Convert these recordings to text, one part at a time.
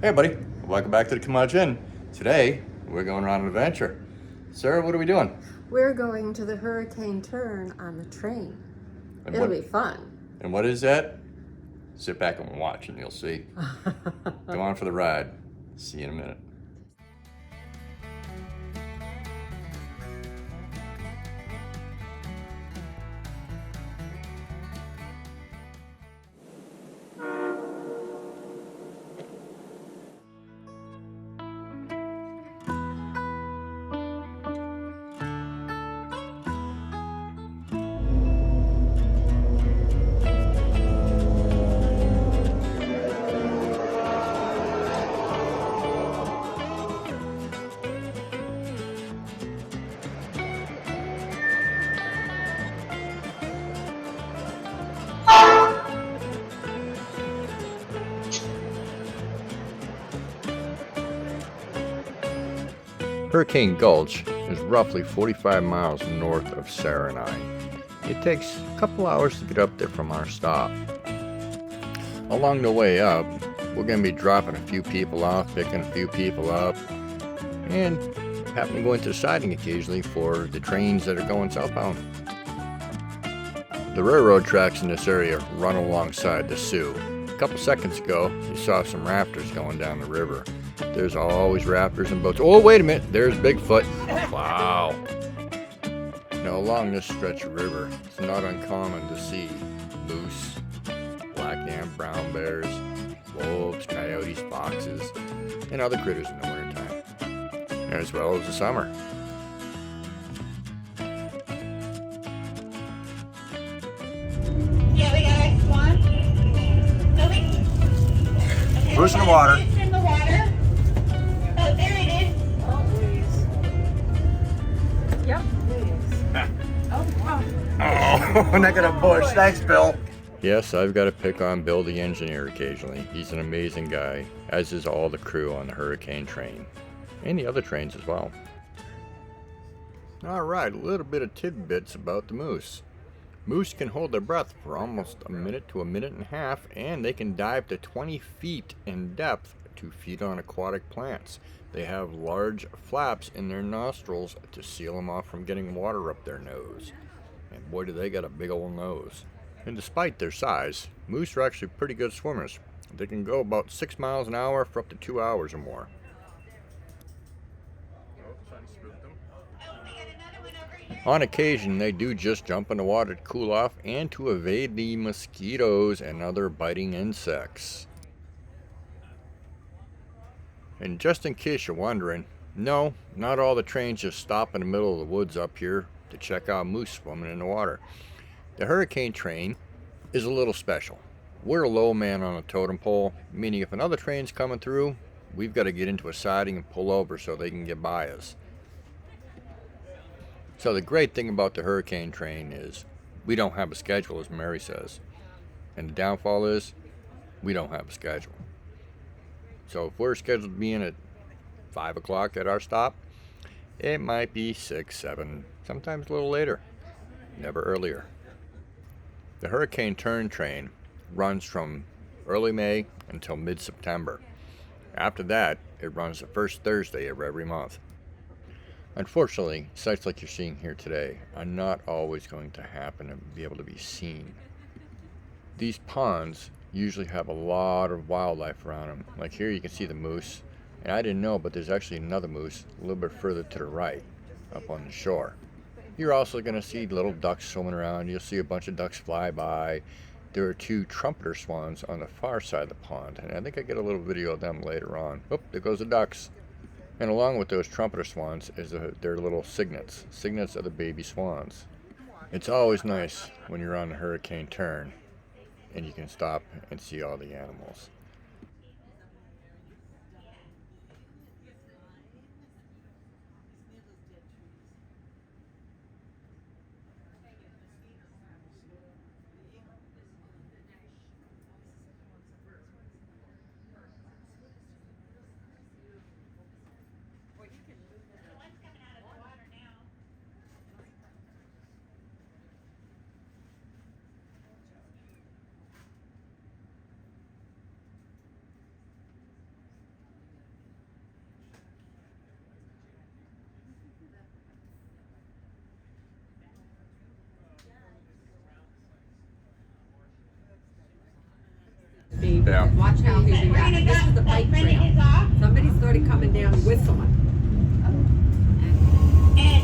Hey buddy, welcome back to the Curmudge Inn. Today, we're going on an adventure. Sarah, what are we doing? We're going to the hurricane turn on the train. And It'll what, be fun. and what is that? Sit back and watch and you'll see. Go on for the ride. See you in a minute. Hurricane Gulch is roughly 45 miles north of Sarah and I. It takes a couple hours to get up there from our stop. Along the way up, we're going to be dropping a few people off, picking a few people up, and happen to go into the siding occasionally for the trains that are going southbound. The railroad tracks in this area run alongside the Sioux. A couple seconds ago, you saw some rafters going down the river. There's always rafters and boats. Oh, wait a minute, there's Bigfoot. Wow. Now, along this stretch of river, it's not uncommon to see moose, black and brown bears, wolves, coyotes, foxes, and other critters in the wintertime, as well as the summer. Yeah, we got our swan. Toby? Okay, Moose in the we got water. moose in the water. Oh, there it is. Oh, please. Yep, please. Oh, wow. Oh, neck of the bush. Thanks, Bill. Yes, I've got to pick on Bill the engineer occasionally. He's an amazing guy, as is all the crew on the hurricane train, and the other trains as well. Alright, a little bit of tidbits about the moose. Moose can hold their breath for almost a minute to a minute and a half, and they can dive to 20 feet in depth to feed on aquatic plants. They have large flaps in their nostrils to seal them off from getting water up their nose. And boy, do they got a big old nose. And despite their size, moose are actually pretty good swimmers. They can go about 6 miles an hour for up to 2 hours or more. On occasion, they do just jump in the water to cool off and to evade the mosquitoes and other biting insects. And just in case you're wondering, no, not all the trains just stop in the middle of the woods up here to check out moose swimming in the water. The hurricane train is a little special. We're a low man on a totem pole, meaning if another train's coming through, we've got to get into a siding and pull over so they can get by us. So the great thing about the hurricane train is we don't have a schedule, as Mary says. And the downfall is we don't have a schedule. So if we're scheduled to be in at 5 o'clock at our stop, it might be 6, 7, sometimes a little later, never earlier. The hurricane turn train runs from early May until mid-September. After that, it runs the first Thursday of every month. Unfortunately, sites like you're seeing here today are not always going to happen and be able to be seen. These ponds usually have a lot of wildlife around them. Like here you can see the moose, and I didn't know, but there's actually another moose a little bit further to the right, up on the shore. You're also going to see little ducks swimming around. You'll see a bunch of ducks fly by. There are 2 trumpeter swans on the far side of the pond, and I think I get a little video of them later on. Oh, there goes the ducks. And along with those trumpeter swans is their little cygnets. Cygnets are the baby swans. It's always nice when you're on the hurricane turn and you can stop and see all the animals. Yeah. Watch how We're he gonna reacts. This is the go. bike Brendan trail. is off. Somebody started coming down with someone. And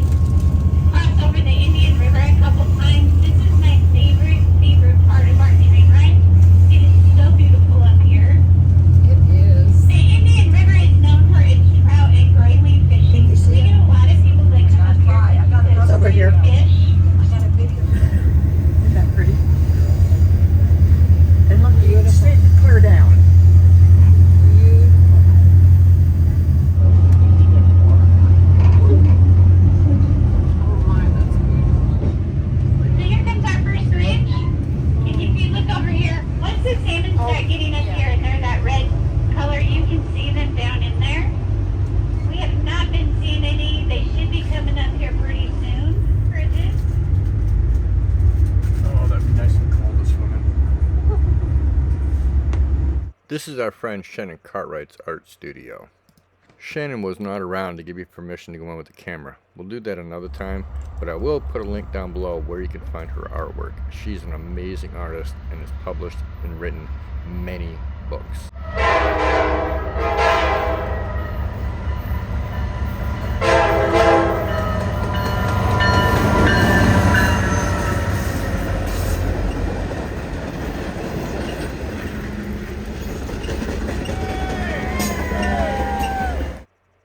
crossed over the Indian River a couple times. This is my favorite part of our train ride. It is so beautiful up here. It is. The Indian River is known for its trout and grayling fishing. We get a lot of people that come up here to over here. fish. Isn't that pretty? And look, it's clear down. Oh my, that's beautiful. So here comes our first ridge. And if you look over here, once the salmon start getting up here and they're that red color, you can see them down in there. We have not been seeing any. They should be coming up here pretty soon. Ridges. Oh, that'd be nice and cold to swim in. This is our friend Shannon Cartwright's art studio. Shannon was not around to give you permission to go in with the camera. We'll do that another time, but I will put a link down below where you can find her artwork. She's an amazing artist and has published and written many books.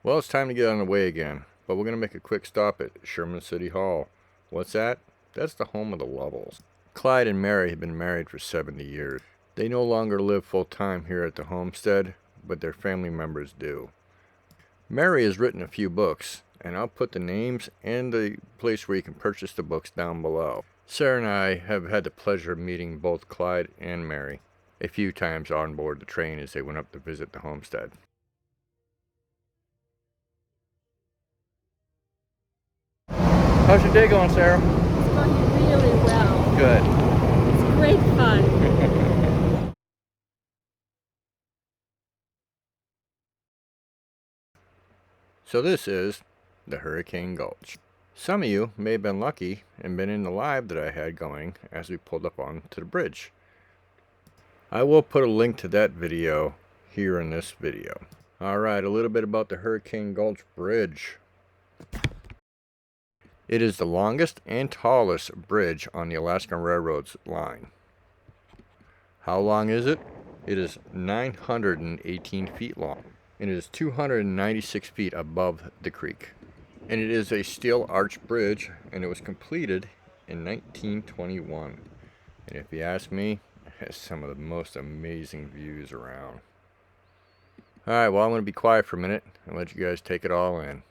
Well, it's time to get on the way again, but we're going to make a quick stop at Sherman City Hall. What's that? That's the home of the Lovells. Clyde and Mary have been married for 70 years. They no longer live full-time here at the homestead, but their family members do. Mary has written a few books, and I'll put the names and the place where you can purchase the books down below. Sarah and I have had the pleasure of meeting both Clyde and Mary a few times on board the train as they went up to visit the homestead. How's your day going, Sarah? It's going really well. Good. It's great fun. So this is the Hurricane Gulch. Some of you may have been lucky and been in the live that I had going as we pulled up onto the bridge. I will put a link to that video here in this video. Alright, a little bit about the Hurricane Gulch Bridge. It is the longest and tallest bridge on the Alaskan Railroad's line. How long is it? It is 918 feet long, and it is 296 feet above the creek. And it is a steel arch bridge, and it was completed in 1921. And if you ask me, it has some of the most amazing views around. Alright, well, I'm going to be quiet for a minute and let you guys take it all in.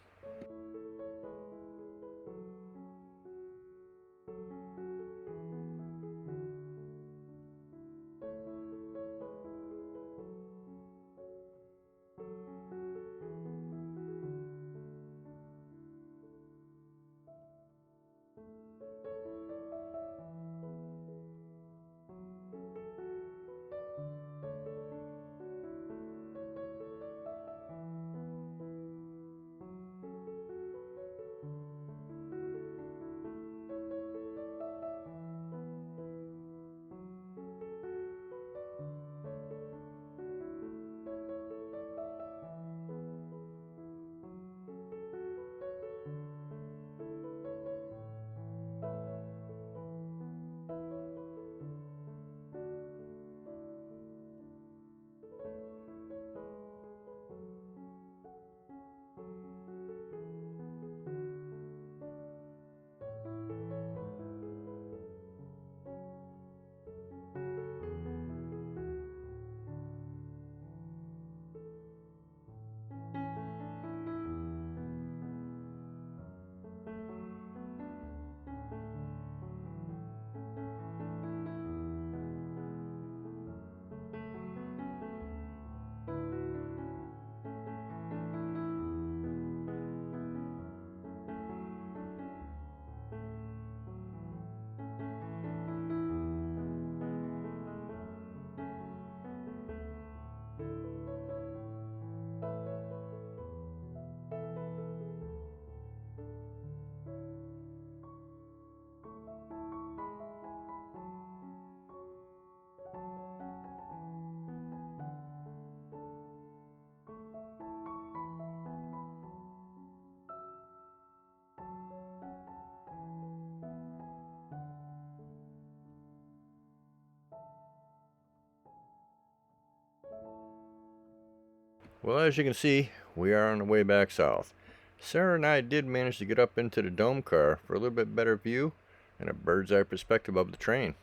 Well, as you can see, we are on the way back south. Sarah and I did manage to get up into the dome car for a little bit better view and a bird's eye perspective of the train.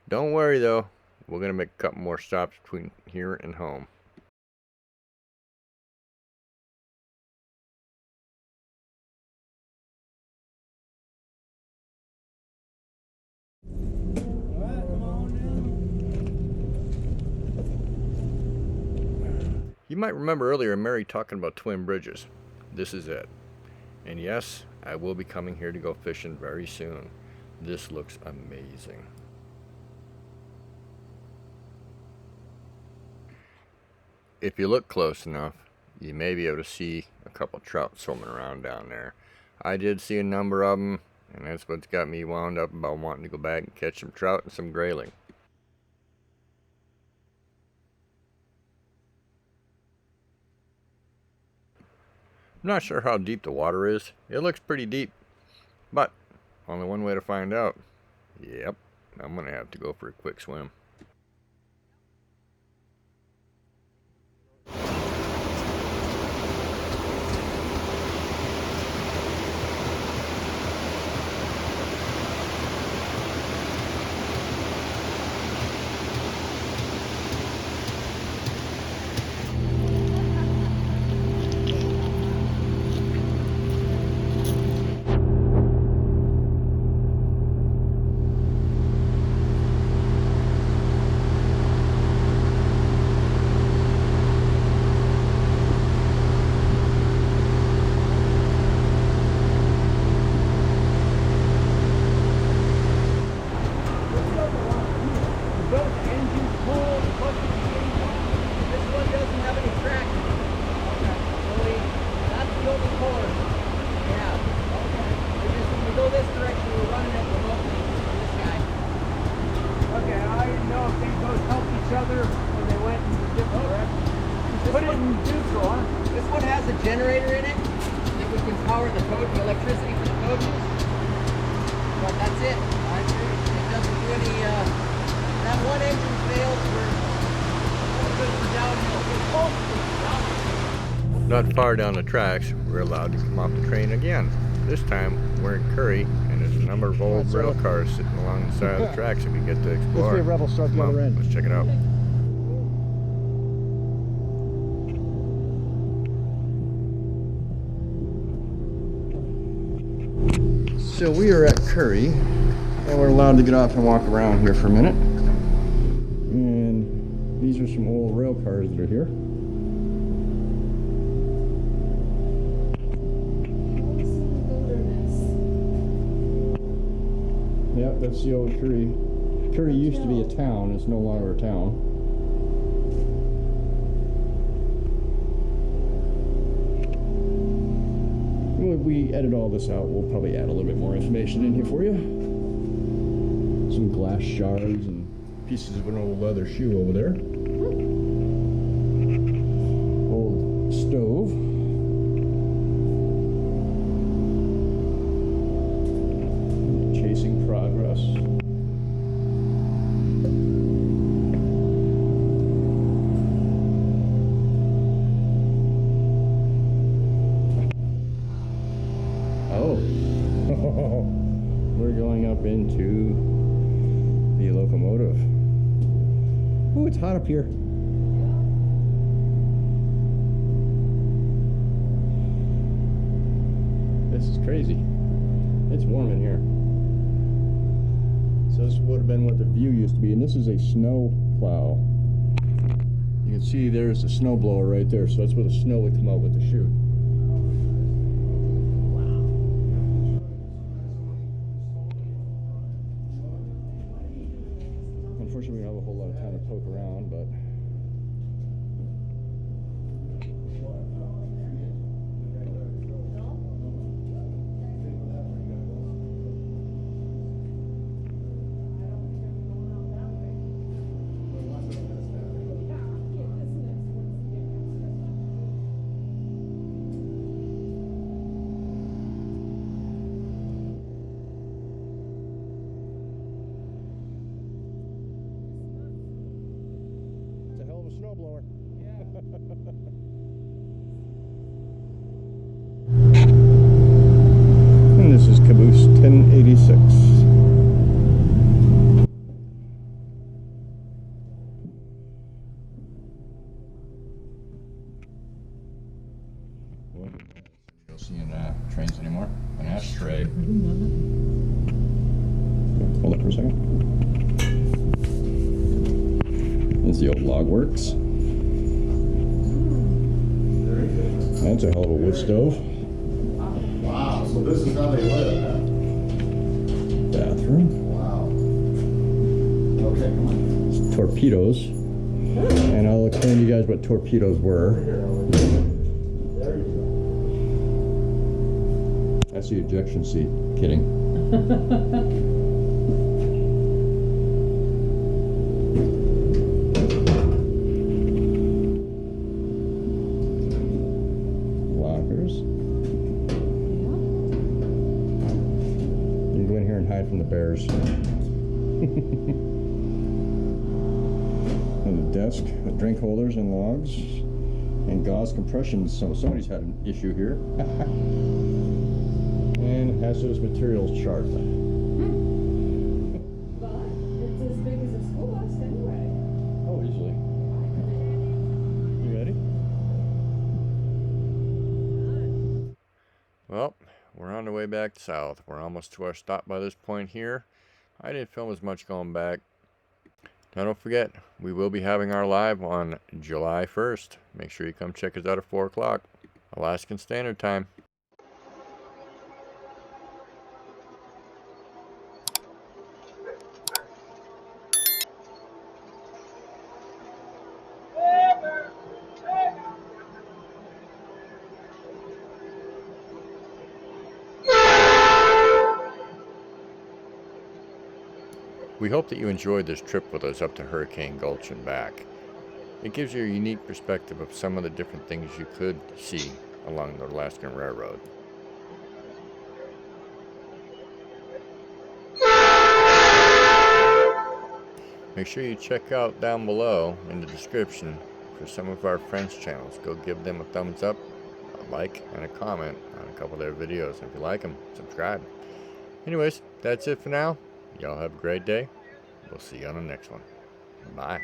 Don't worry though, we're going to make a couple more stops between here and home. You might remember earlier Mary talking about twin bridges. This is it. And yes, I will be coming here to go fishing very soon. This looks amazing. If you look close enough, you may be able to see a couple trout swimming around down there. I did see a number of them, and that's what's got me wound up about wanting to go back and catch some trout and some grayling. I'm not sure how deep the water is. It looks pretty deep, but only one way to find out. Yep, I'm gonna have to go for a quick swim. This one has a generator in it that we can power the electricity for the coaches. But that's it. It doesn't do any. That one engine fails for downhill. Not far down the tracks, we're allowed to come off the train again. This time we're in Curry, and there's a number of old rail cars sitting along the side of the tracks that we get to explore. Let's be a rebel, start the other end. Let's check it out. So we are at Curry, and we're allowed to get off and walk around here for a minute. And these are some old rail cars that are here. Yep, that's the old Curry. Curry used to be a town. It's no longer a town. When we edit all this out, we'll probably add a little bit more information in here for you. Some glass shards and pieces of an old leather shoe over there. Old stove. Chasing progress. Oh, we're going up into the locomotive. Oh, it's hot up here. This is crazy. It's warm in here. So this would have been what the view used to be, and this is a snow plow. You can see there's a snow blower right there, so that's where the snow would come out with the chute. Unfortunately, we don't have a whole lot of time to poke around, but And this is Caboose 1086. You'll see in trains anymore. An ashtray. Hold up for a second. There's the old log works. That's a hell of a wood stove. Wow, so this is how they live, huh? Bathroom. Wow. Okay, come on. Torpedoes. And I'll explain to you guys what torpedoes were. There you That's the ejection seat. Kidding. Lockers. You can go in here and hide from the bears. And the desk with drink holders and logs and gauze compressions. So somebody's had an issue here. And hazardous materials chart. But it's as big as a school bus anyway. Oh, easily. You ready? Well, we're on the way back south. We're almost to our stop by this point here. I didn't film as much going back. Now don't forget, we will be having our live on July 1st. Make sure you come check us out at 4 o'clock, Alaskan Standard Time. We hope that you enjoyed this trip with us up to Hurricane Gulch and back. It gives you a unique perspective of some of the different things you could see along the Alaskan Railroad. Make sure you check out down below in the description for some of our friends' channels. Go give them a thumbs up, a like, and a comment on a couple of their videos. If you like them, subscribe. Anyways, that's it for now. Y'all have a great day. We'll see you on the next one. Bye.